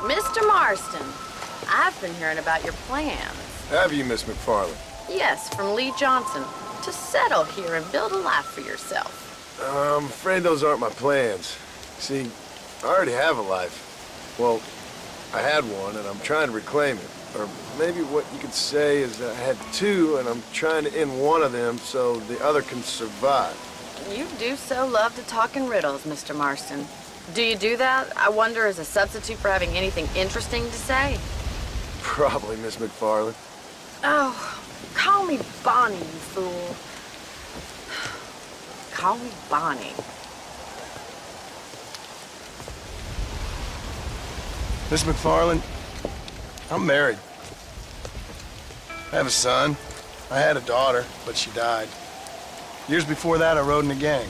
Mr. Marston, I've been hearing about your plans. Have you, Miss McFarland? Yes, from Lee Johnson, to settle here and build a life for yourself. I'm afraid those aren't my plans. See, I already have a life. Well, I had one, and I'm trying to reclaim it. Or maybe what you could say is that I had two, and I'm trying to end one of them so the other can survive. You do so love to talk in riddles, Mr. Marston. Do you do that, I wonder, as a substitute for having anything interesting to say? Probably, Miss McFarland. Oh, call me Bonnie, you fool. Call me Bonnie. Miss McFarland, I'm married. I have a son. I had a daughter, but she died. Years before that, I rode in a gang.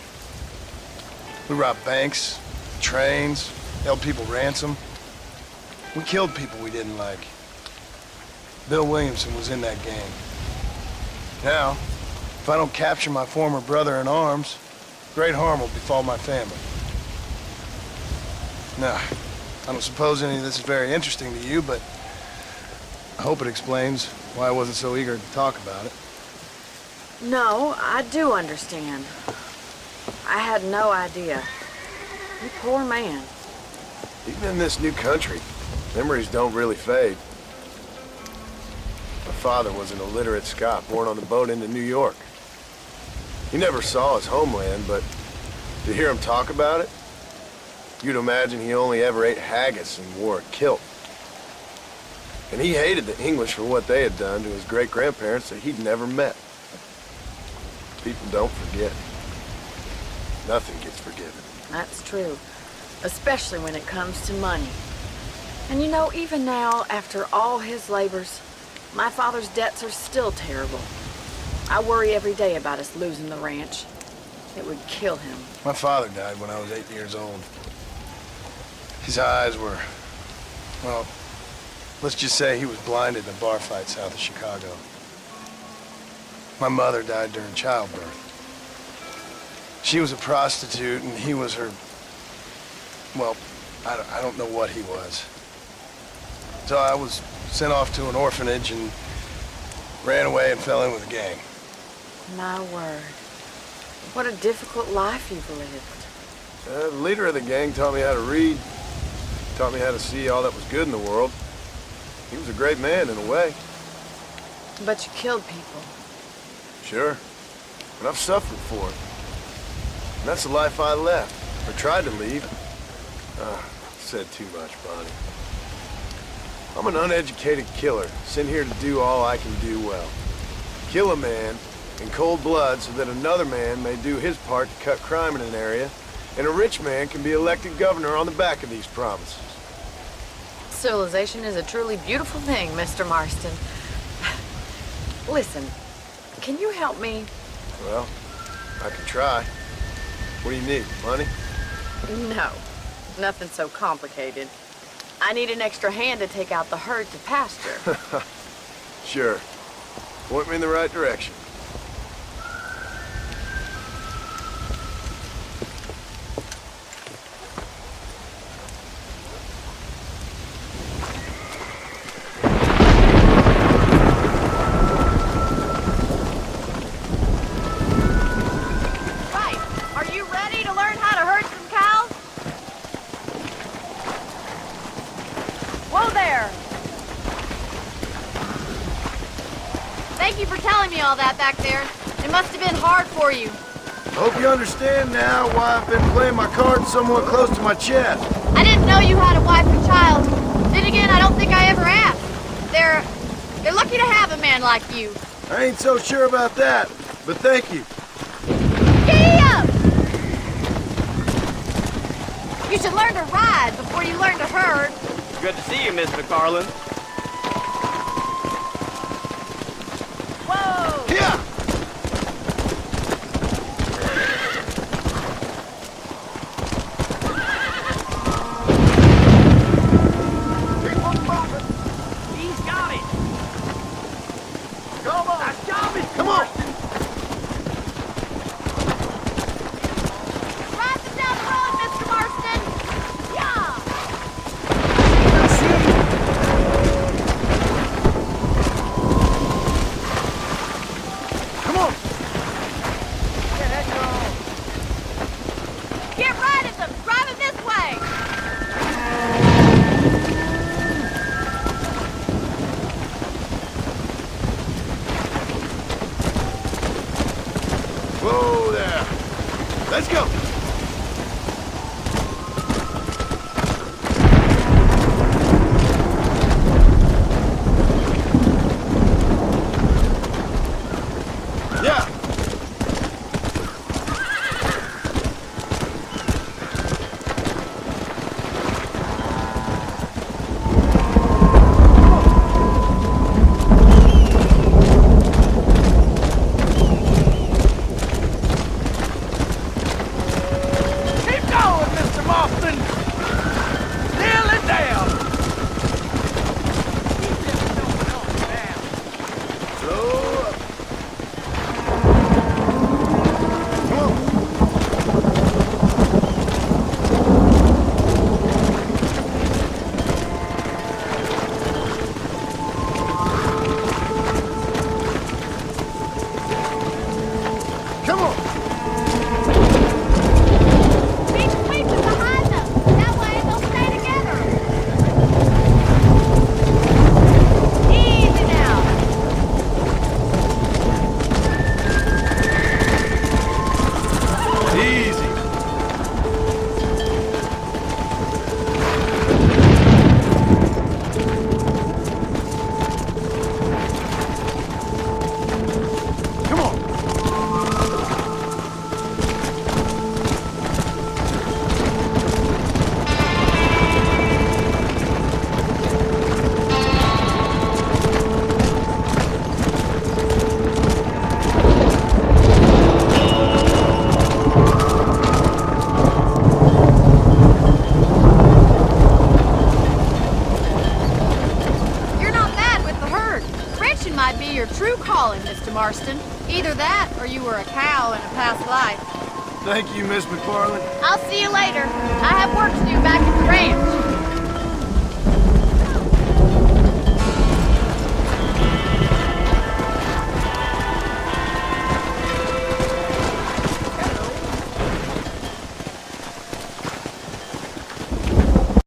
We robbed banks, trains, held people ransom. We killed people we didn't like. Bill Williamson was in that gang. Now, if I don't capture my former brother in arms, great harm will befall my family. Now, I don't suppose any of this is very interesting to you, but I hope it explains why I wasn't so eager to talk about it. No, I do understand. I had no idea. You poor man. Even in this new country, memories don't really fade. My father was an illiterate Scot born on the boat into New York. He never saw his homeland, but to hear him talk about it, you'd imagine he only ever ate haggis and wore a kilt. And he hated the English for what they had done to his great-grandparents that he'd never met. People don't forget. Nothing gets forgiven. That's true. Especially when it comes to money. And you know, even now, after all his labors, my father's debts are still terrible. I worry every day about us losing the ranch. It would kill him. My father died when I was 8 years old. His eyes were, well, let's just say he was blinded in a bar fight south of Chicago. My mother died during childbirth. She was a prostitute, and he was her, well, I don't know what he was. So I was sent off to an orphanage and ran away and fell in with a gang. My word. What a difficult life you've lived. The leader of the gang taught me how to read, taught me how to see all that was good in the world. He was a great man in a way. But you killed people. Sure. And I've suffered for it. And that's the life I left, or tried to leave. Said too much, Bonnie. I'm an uneducated killer, sent here to do all I can do well. Kill a man in cold blood so that another man may do his part to cut crime in an area, and a rich man can be elected governor on the back of these promises. Civilization is a truly beautiful thing, Mr. Marston. Listen, can you help me? Well, I can try. What do you need, money? No, nothing so complicated. I need an extra hand to take out the herd to pasture. Sure. Point me in the right direction. Thank you for telling me all that back there. It must have been hard for you. I hope you understand now why I've been playing my cards somewhat close to my chest. I didn't know you had a wife and child. Then again, I don't think I ever asked. They're lucky to have a man like you. I ain't so sure about that, but thank you. Giddy up! You should learn to ride before you learn to herd. Good to see you, Miss McFarland. Whoa! Yeah! He's got it. Come on! Nice job, Mr. Come on! Ride them down the road, Mr. Marston! Yeah! Let's go. Yeah. Keep going, Mr. Marston. Nail it down. Slow up. Come on. Come on. Keep sweeping behind them. That way they'll stay together. Easy now. Easy. Come on. You're not bad with the herd. Ranching might be your true calling, Mr. Marston. Either that, or you were a cow in a past life. Thank you, Miss McFarland. I'll see you later. I have work to do back at the ranch.